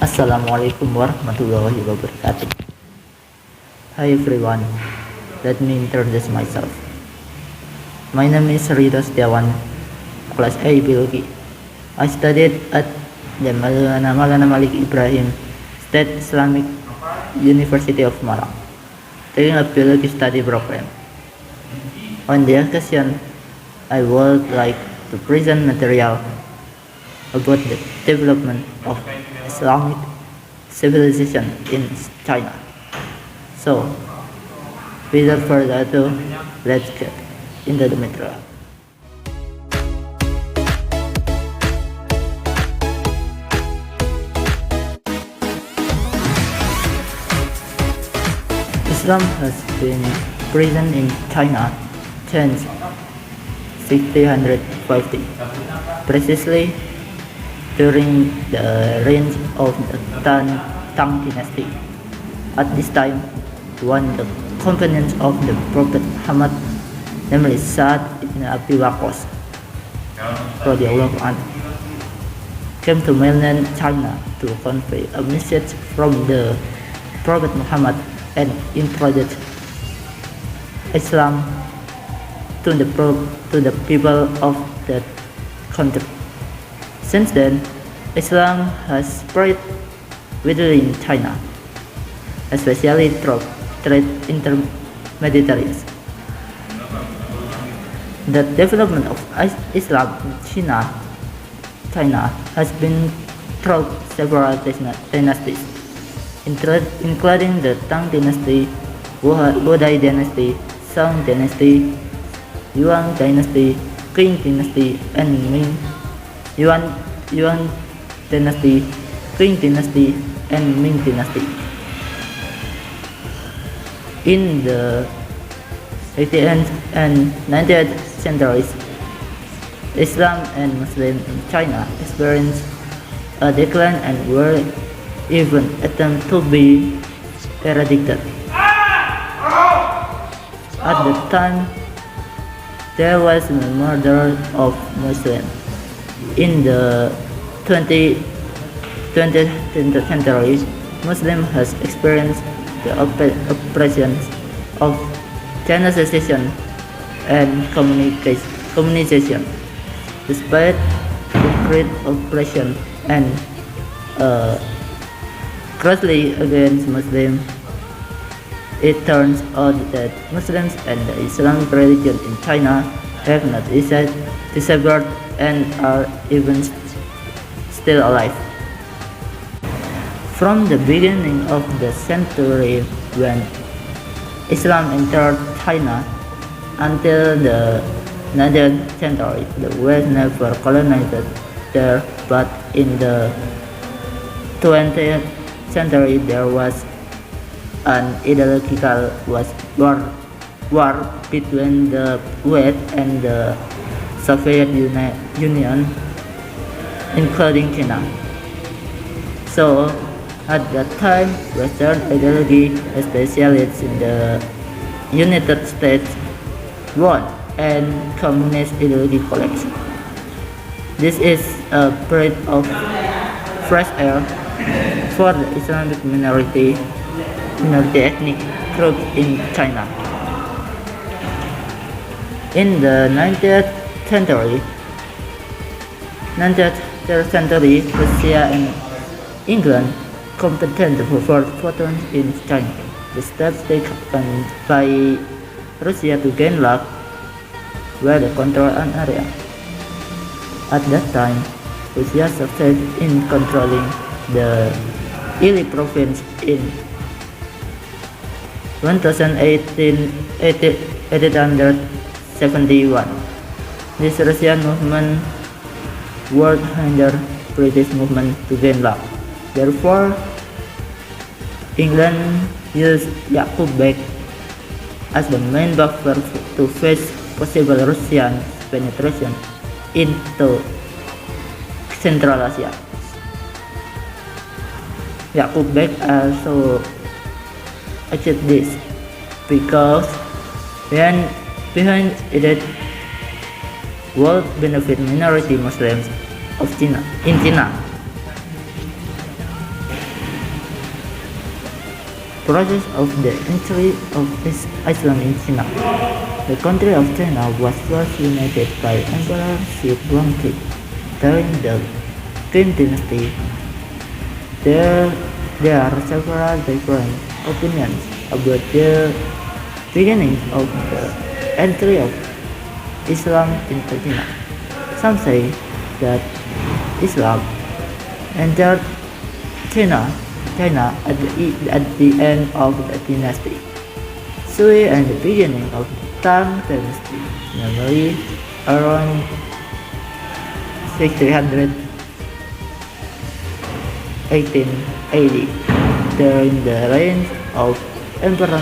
Assalamualaikum warahmatullahi wabarakatuh. Hi everyone, let me introduce myself. My name is Rito Setiawan, Class A Biology. I studied at the Maulana Malik Ibrahim State Islamic University of Malang, taking a biology study program. On the occasion, I would like to present material about the development of Islamic civilization in China. So, without further ado, let's get into the material. Islam has been present in China since 1650, precisely during the reign of the Tang dynasty. At this time, one of the companions of the Prophet Muhammad, namely Sa'ad ibn Abi Waqqas, radhiyallahu anhu, came to mainland China to convey a message from the Prophet Muhammad and introduce Islam to the people of that country. Since then, Islam has spread widely in China, especially through trade intermediaries. The development of Islam in China has been through several dynasties, including the Tang dynasty, Wudai dynasty, Song dynasty, Yuan dynasty, Qing dynasty, and Yuan dynasty, Qing dynasty, and Ming dynasty. In the 18th and 19th centuries, Islam and Muslims in China experienced a decline and were even attempted to be eradicated. At the time, there was a murder of Muslims. In the 20th century, Muslims has experienced the oppressions of China's secession and communization. Despite the great oppression and closely against Muslims, it turns out that Muslims and the Islamic religion in China have not disappeared and are even still alive. From the beginning of the century when Islam entered China until the 19th century, the West never colonized there, but in the 20th century there was an ideological war between the West and the Soviet Union, including China. So, at that time, Western ideology, especially in the United States, won and communist ideology collapsed. This is a breath of fresh air for the Islamic minority ethnic group in China. In the 19th century, Russia and England competed for fortune in China. The steps taken by Russia to gain land were to control an area. At that time, Russia succeeded in controlling the Ili province in 1871. This Russian movement worked under British movement to gain land. Therefore, England used Yakub Beg as the main buffer to face possible Russian penetration into Central Asia. Yakub Beg also achieved this because behind it would benefit minority Muslims in China. process of the entry of Islam in China. The country of China was first united by Emperor Xi Guangqi during the Qing dynasty. There are several different opinions about the beginning of the entry of Islam into China. Some say that Islam entered China at the end of the dynasty Sui and the beginning of the Tang dynasty, namely around 600 1880 during the reign of Emperor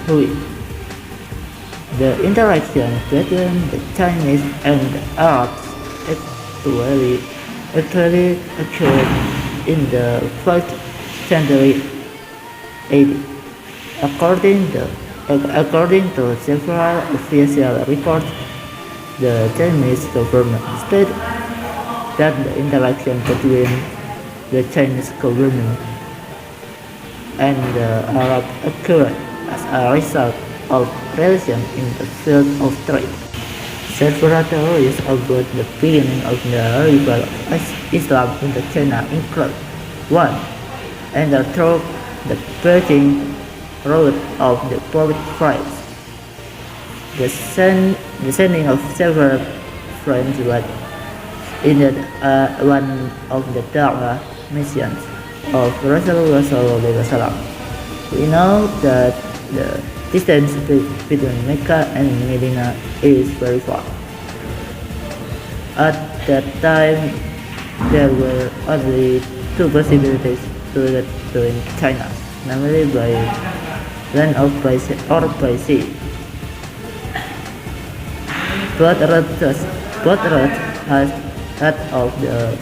Hui. The interaction between the Chinese and the Arabs actually occurred in the 1st century AD. According to several official reports, the Chinese government stated that the interaction between the Chinese government and the Arab occurred as a result of relations in the field of trade. Several theories about the beginning of the arrival of Islam into China include 1. Enter through the Beijing route of the Prophet Christ. The sending of several friends was in one of the Da'wah missions of Rasulullah SAW. We know that the distance between Mecca and Medina is very far. At that time, there were only two possibilities to get to China, namely by land or by sea. Both routes had of the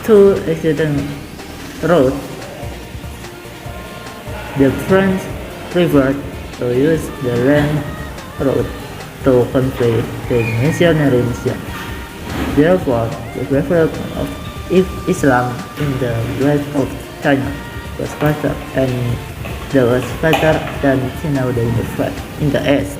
two existing roads. The French preferred to use the land route to complete the missionary mission. Therefore, the development of Islam in the west of China was faster than China in the east.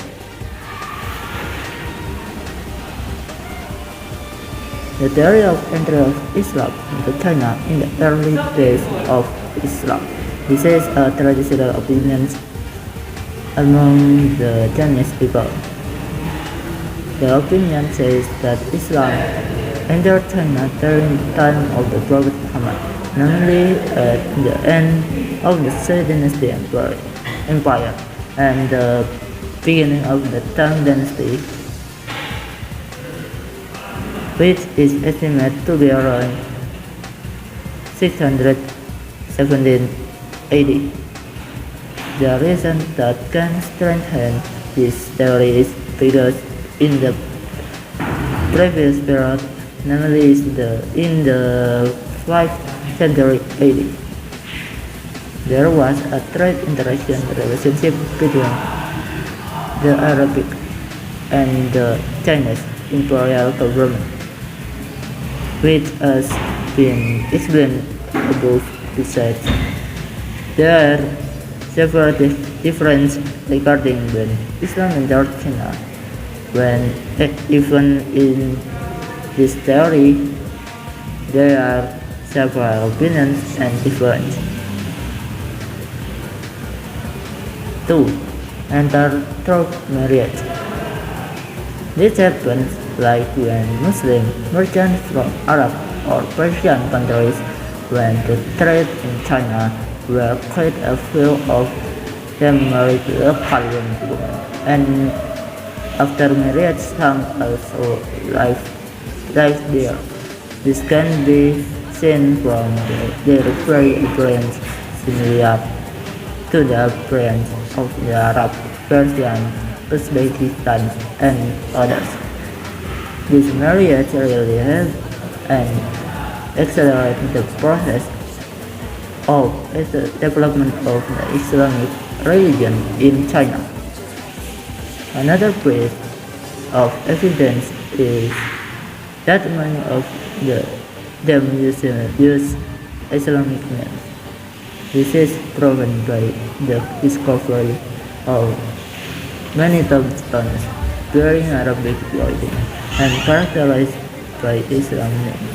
The theory of entry of Islam into China in the early days of Islam. This is a traditional opinion among the Chinese people. The opinion says that Islam entered China during the time of the Prophet Muhammad, namely at the end of the Sui dynasty empire and the beginning of the Tang dynasty, which is estimated to be around 617 AD. The reason that can strengthen this theory is because in the previous period, namely in the 5th century AD, there was a trade interaction relationship between the Arabic and the Chinese imperial government, which has been explained above. Besides, there are several differences regarding when Islam entered China. Even in this theory, there are several opinions and differences. 2. Enter through marriage. This happens like when Muslim merchants from Arab or Persian countries went to trade in China, where quite a few of them married local women, and after marriage some also live there. This can be seen from their very appearance similar to the appearance of the Arab, Persian, Uzbekistan, and others. This marriage really helped and accelerated the process of the development of the Islamic religion in China. Another piece of evidence is that many of them use Islamic names. This is proven by the discovery of many tombstones bearing Arabic writing and characterized by Islam names.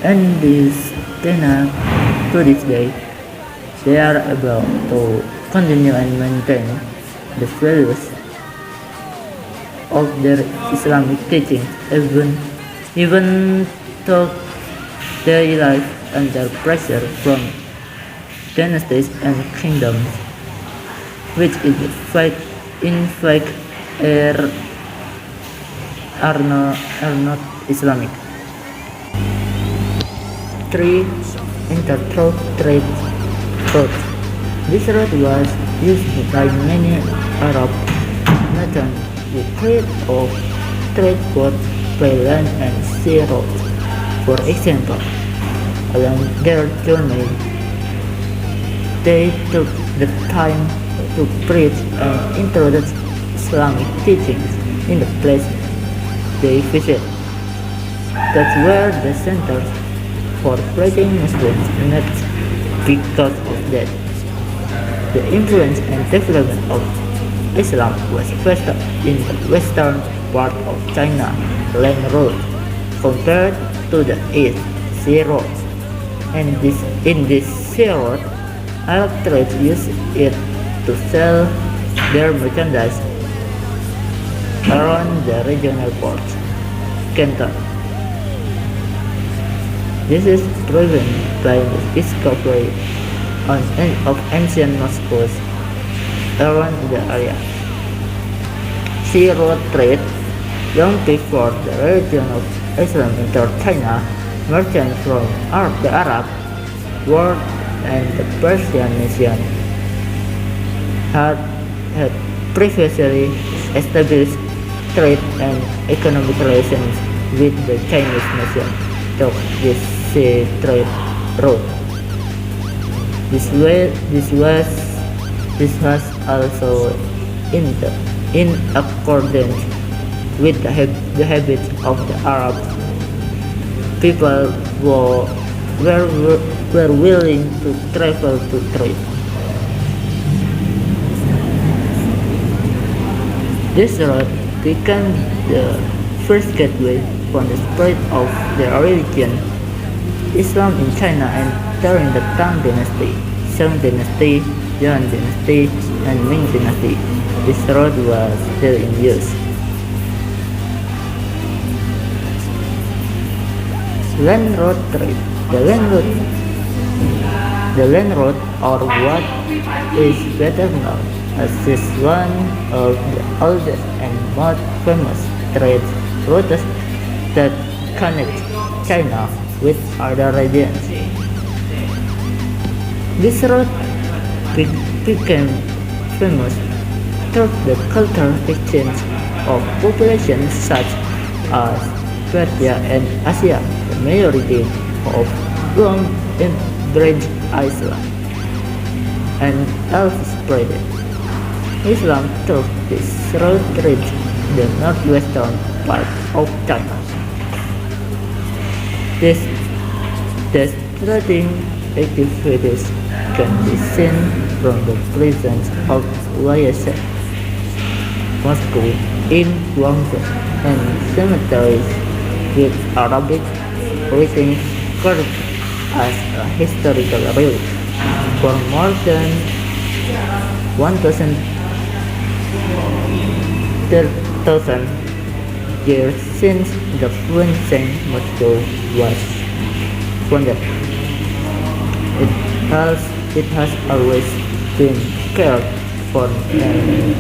And these tenants to this day, they are able to continue and maintain the values of their Islamic teachings even though they live under pressure from dynasties and kingdoms, which in fact are not Islamic. 3. Intertrade trade route. This route was used by many Arab nations to trade both by land and sea routes. For example, along their journey, they took the time to preach and introduce Islamic teachings in the place they visit. That's where the centers for preaching Muslims met. Because of that, the influence and development of Islam was faster in the western part of China land route compared to the east sea route. And in this sea route, Arab trade used it to sell their merchandise around the regional ports. Canton. This is proven by the discovery of ancient mosques around the area. Sea road trade. Long before the religion of Islam entered China, merchants from the Arab world and the Persian nation had previously established trade and economic relations with the Chinese nation through this sea trade route. This was also in accordance with the habits of the Arab people who were willing to travel to trade. This route became the first gateway for the spread of the religion Islam in China and during the Tang Dynasty, Song Dynasty, Yuan Dynasty, and Ming Dynasty. This road was still in use. Land road trade. The land road, or what is better known as is one of the oldest and most famous trade routes that connect China with other regions. This route became famous through the cultural exchange of populations such as Persia and Asia, the majority of whom embraced Islam, and also spread Islam through this route reached the northwestern part of China. The trading activities can be seen from the presence of YSF Mosque in Guangzhou and cemeteries with Arabic writing carved as a historical relic. For more than 1,000 years since the Funseng Mosque was founded, it has always been cared for and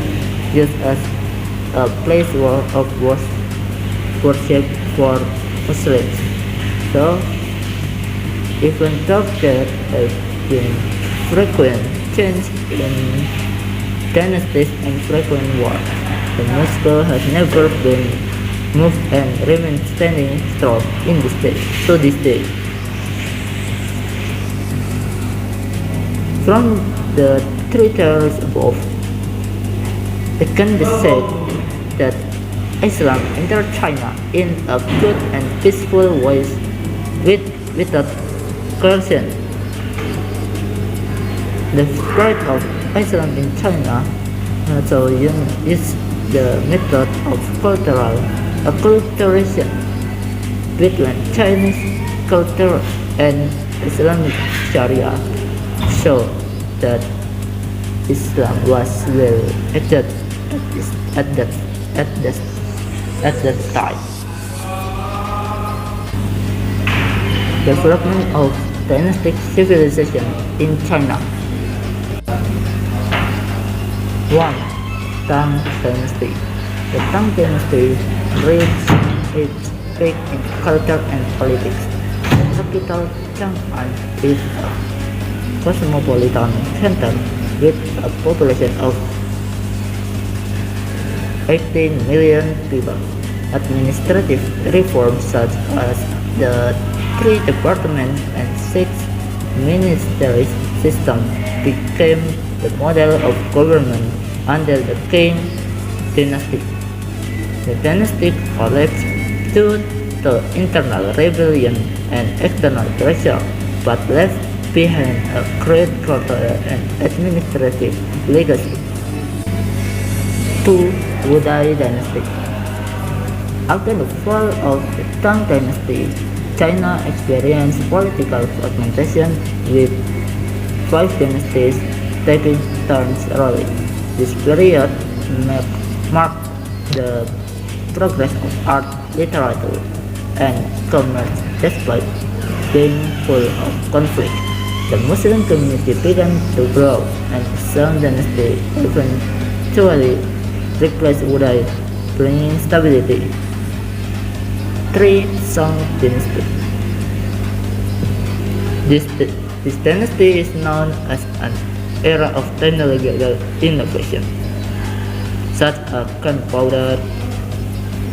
used as a place of worship for Muslims. So, even though there have been frequent changes in dynasties and frequent wars, the mosque has never been moved and remains standing strong to this day. From the three theories above, it can be said that Islam entered China in a good and peaceful way without coercion, The spread of Islam in China also uses the method of cultural acculturation between Chinese culture and Islamic Sharia, show that Islam was well accepted at that at that at that time. Development of dynastic civilization in China. 1. Tang Dynasty. The Tang Dynasty reached its peak in culture and politics. The capital Chang'an is a cosmopolitan center with a population of 18 million people. Administrative reforms such as the 3 departments and 6 ministries system became the model of government under the Qing dynasty. The dynasty collapsed due to internal rebellion and external pressure, but left behind a great cultural and administrative legacy. 2. Wudai Dynasty. After the fall of the Tang Dynasty, China experienced political fragmentation with 5 dynasties taking turns ruling. This period marked the progress of art, literature, and commerce despite being full of conflict. The Muslim community began to grow, and the Song Dynasty eventually replaced Wudai, bringing stability. 3. Song Dynasty. This dynasty is known as an era of technological innovation, such as gunpowder,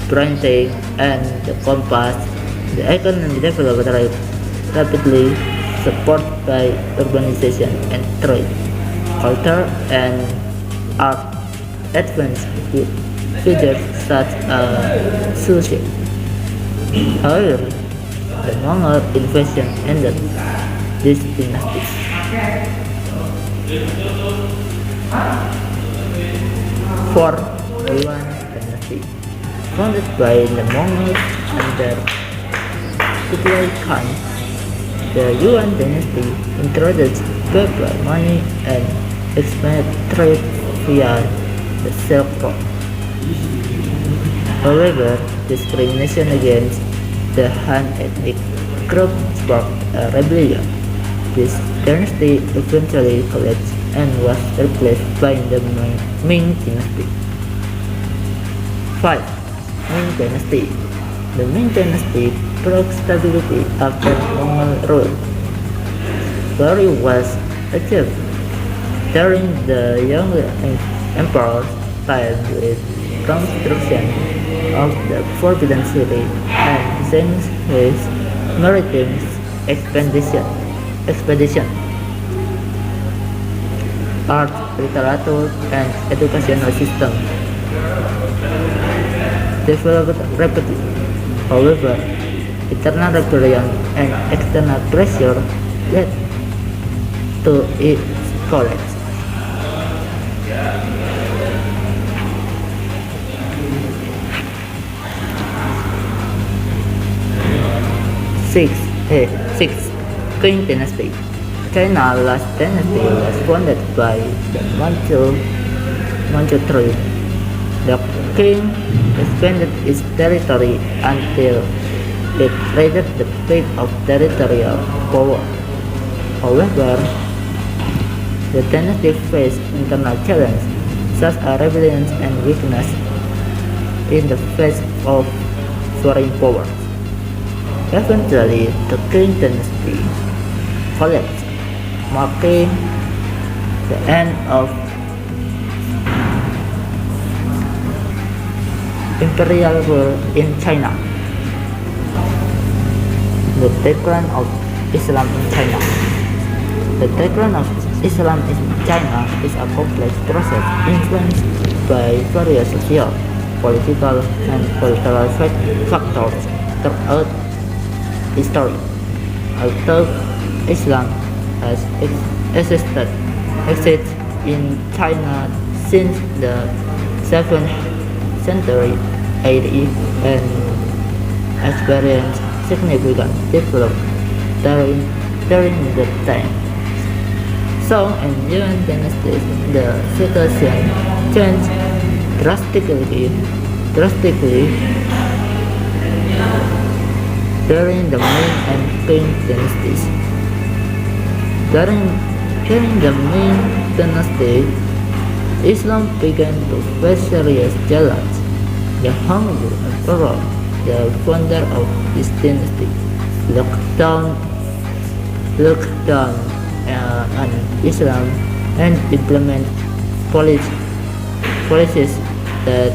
printing, and the compass. The economy developed rapidly, supported by urbanization and trade. Culture and art advanced with features such as sushi. However, the Mongol invasion ended this dynasty. 4. Yuan Dynasty. Founded by the Mongols under Kublai Khan, the Yuan Dynasty introduced paper money and expanded trade via the Silk Road. However, discrimination against the Han ethnic group sparked a rebellion. This dynasty eventually collapsed and was replaced by the Ming Dynasty. 5. Ming Dynasty. The Ming Dynasty broke stability after Mongol rule. Glory was achieved during the young emperor's time with construction of the Forbidden City and since his maritime expedition. Art, literature, and educational system developed rapidly. However, internal rebellion and external pressure led to its collapse. 6. Qing Dynasty. China's last dynasty was founded by the Manchu trade. The king expanded its territory until it reached the peak of territorial power. However, the dynasty faced internal challenges such as rebellion and weakness in the face of foreign powers. Eventually, the Qing dynasty collapsed, marking the end of imperial rule in China. The decline of Islam in China. The decline of Islam in China is a complex process influenced by various social, political, and cultural factors throughout history. Although Islam has existed exists in China since the 7th century AD and experienced significant development during the time. So, in Yuan dynasty, the situation changed drastically during the Ming and Qing dynasties. During the Ming dynasty, Islam began to face serious challenge. The Hongwu Emperor, the founder of this dynasty, looked down on Islam and implement policies that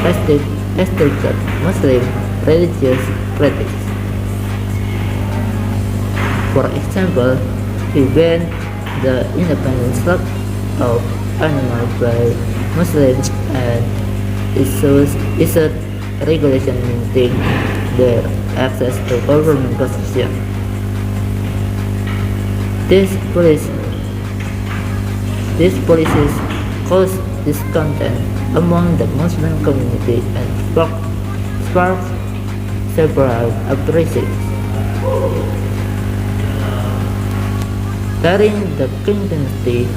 restricted Muslim religious practice. For example, he banned the independent slaughter of animals by Muslims and issued regulation limiting their access to government positions. These policies caused discontent among the Muslim community and sparked several uprisings. During the Qing dynasty,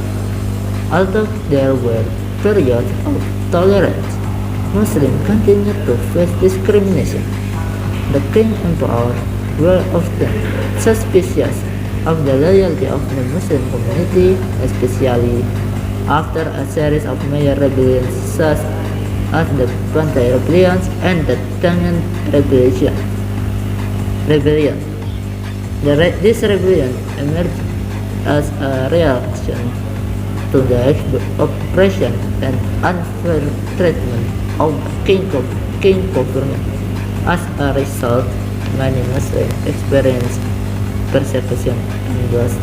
although there were periods of tolerance, Muslims continued to face discrimination. The Qing emperor were often suspicious of the loyalty of the Muslim community, especially after a series of major rebellions such as the Bantai Rebellions and the Tiananmen Rebellion. This rebellion emerged as a reaction to the oppression and unfair treatment of Qing government. As a result, many Muslims experienced persecution and lost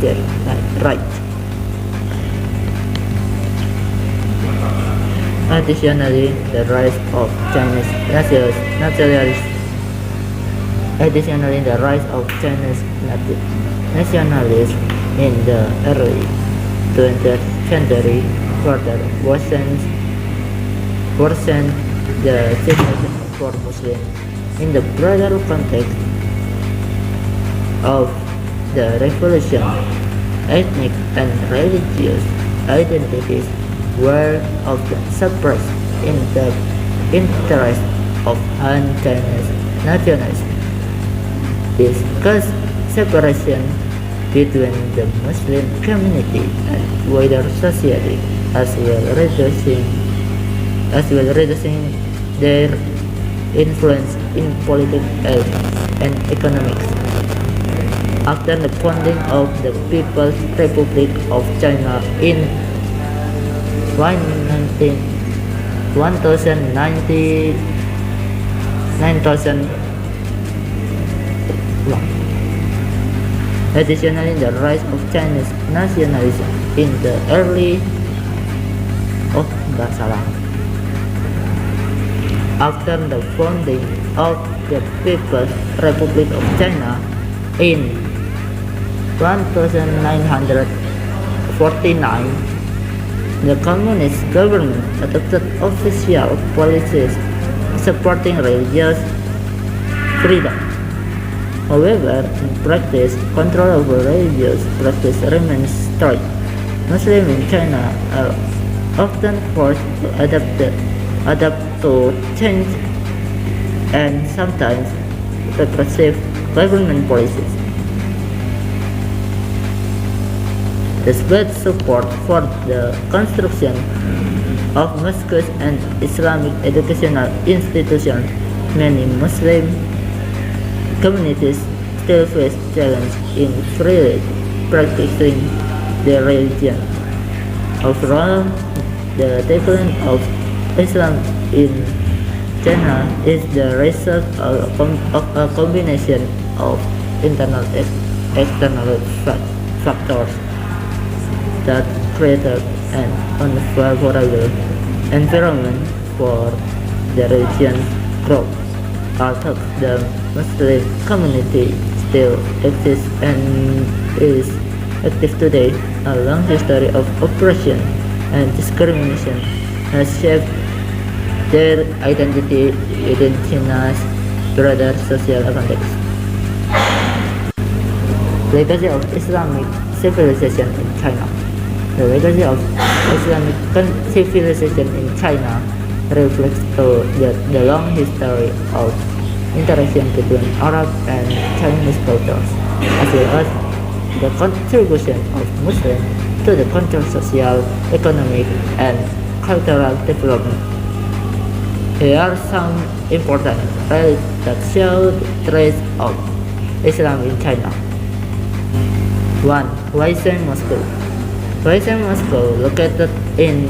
their rights. Additionally, the rise of Chinese nationalism in the early 20th century further worsened the situation for Muslims in the broader context of the revolution. Ethnic and religious identities were often suppressed in the interest of Han-Chinese nationalism. This caused separation between the Muslim community and wider society, as well reducing their influence in politics and economics. After the founding of the People's Republic of China in 1991. Additionally, the rise of Chinese nationalism in the early after the founding of the People's Republic of China in 1949, the communist government adopted official policies supporting religious freedom. However, in practice, control over religious practice remains strict. Muslims in China are often forced to adapt to change and sometimes repressive government policies. Despite support for the construction of mosques and Islamic educational institutions, many Muslim communities still face challenge in freely practicing their religion. Overall, the decline of Islam in China is the result of a combination of internal and external factors that created an unfavorable environment for the region's growth. Although the Muslim community still exists and is active today. A long history of oppression and discrimination has shaped their identity within China's broader social context. Legacy of Islamic civilization in China. The legacy of Islamic civilization in China reflects the long history of interaction between Arab and Chinese cultures, as well as the contribution of Muslims to the country's social, economic, and cultural development. Here are some important relics that show the trace of Islam in China. 1. Huaisheng Mosque. Huaisheng Mosque, located in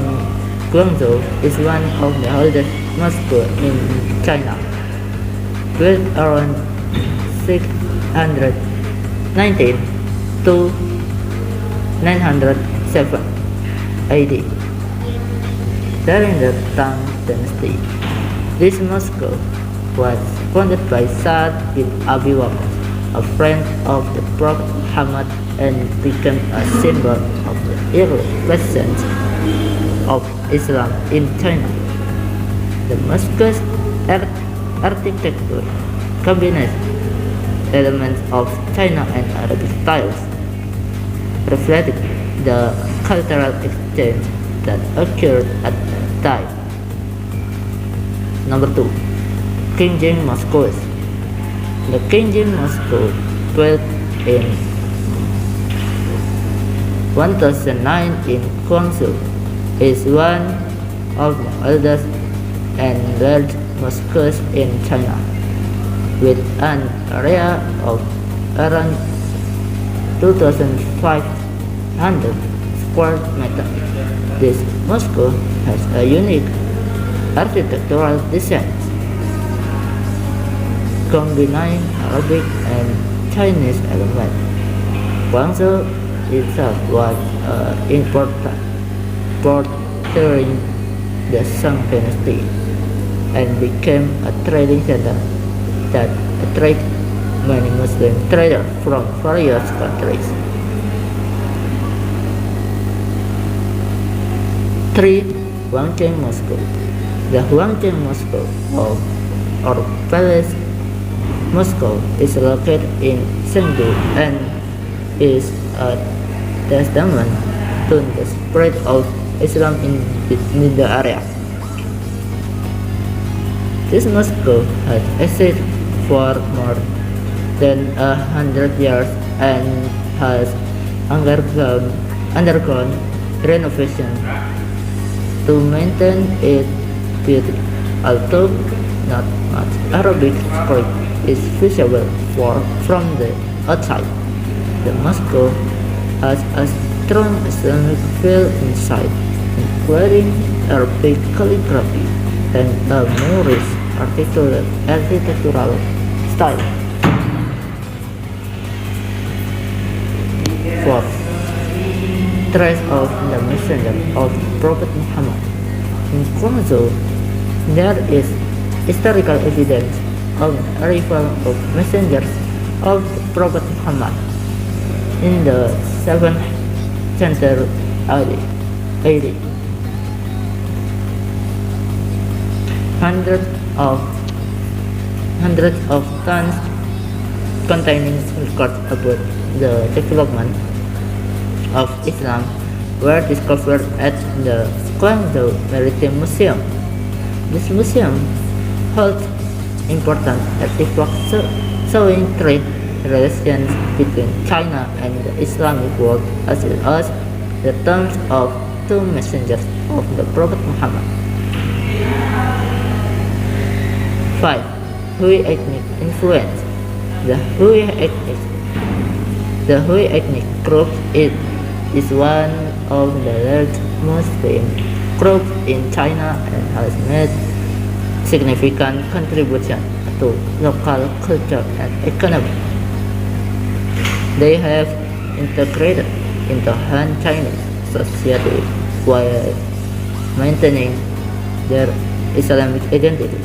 Guangzhou, is one of the oldest mosques in China, built around 619 to 907 AD. During the Tang Dynasty, this mosque was founded by Sa'd bin Abi Waqqas, a friend of the Prophet Muhammad, and became a symbol of the early presence of Islam in China. The mosque's architecture combines elements of China and Arabic styles, reflecting the cultural exchange that occurred at the time. Number 2. Qingjing Mosque. The Qingjing Mosque, built in 1009 in Guangzhou, is one of the oldest and largest mosques in China, with an area of around 2,500 square meters. This mosque has a unique architectural design, combining Arabic and Chinese elements. Guangzhou itself was important port during the Song Dynasty and became a trading center that attracted many Muslim traders from various countries. 3. Huangcheng Mosque. The Huangcheng Mosque, or Palace Mosque, is located in Chengdu and is a testament to the spread of Islam in the area. This mosque has existed for more than 100 years and has undergone renovation to maintain its beauty. Although not much Arabic script is visible from the outside, the mosque has a strong Islamic feel inside, including Arabic calligraphy and a Moorish architectural style. 4. Trace of the Messenger of Prophet Muhammad. In Guangzhou, there is historical evidence of the arrival of messengers of the Prophet Muhammad in the 7th century AD. Hundreds of tons containing records about the development of Islam were discovered at the Guangzhou Maritime Museum. This museum holds important artifacts showing trade relations between China and the Islamic world, as well as the tombs of two messengers of the Prophet Muhammad. 5. Hui ethnic influence. The Hui ethnic group is one of the largest Muslim groups in China and has made significant contribution to local culture and economy. They have integrated into Han Chinese society while maintaining their Islamic identity.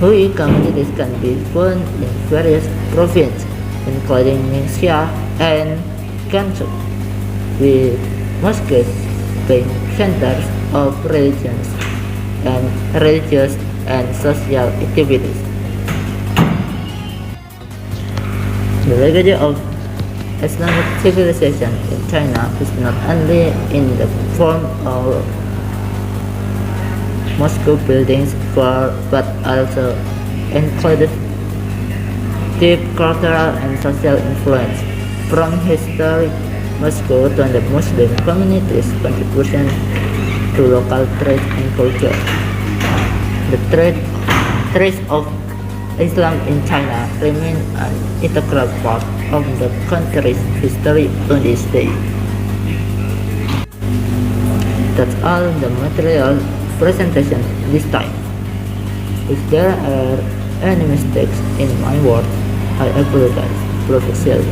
Hui communities can be found in various provinces, including Ningxia and country, with mosques being centers of religious and social activities. The legacy of Islamic civilization in China is not only in the form of mosque buildings but also included deep cultural and social influence from historic Moscow to the Muslim community's contribution to local trade and culture. The trace of Islam in China remain an integral part of the country's history to this day. That's all the material presentation this time. If there are any mistakes in my words, I apologize profusely.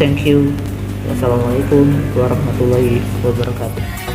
Thank you. Wassalamualaikum warahmatullahi wabarakatuh.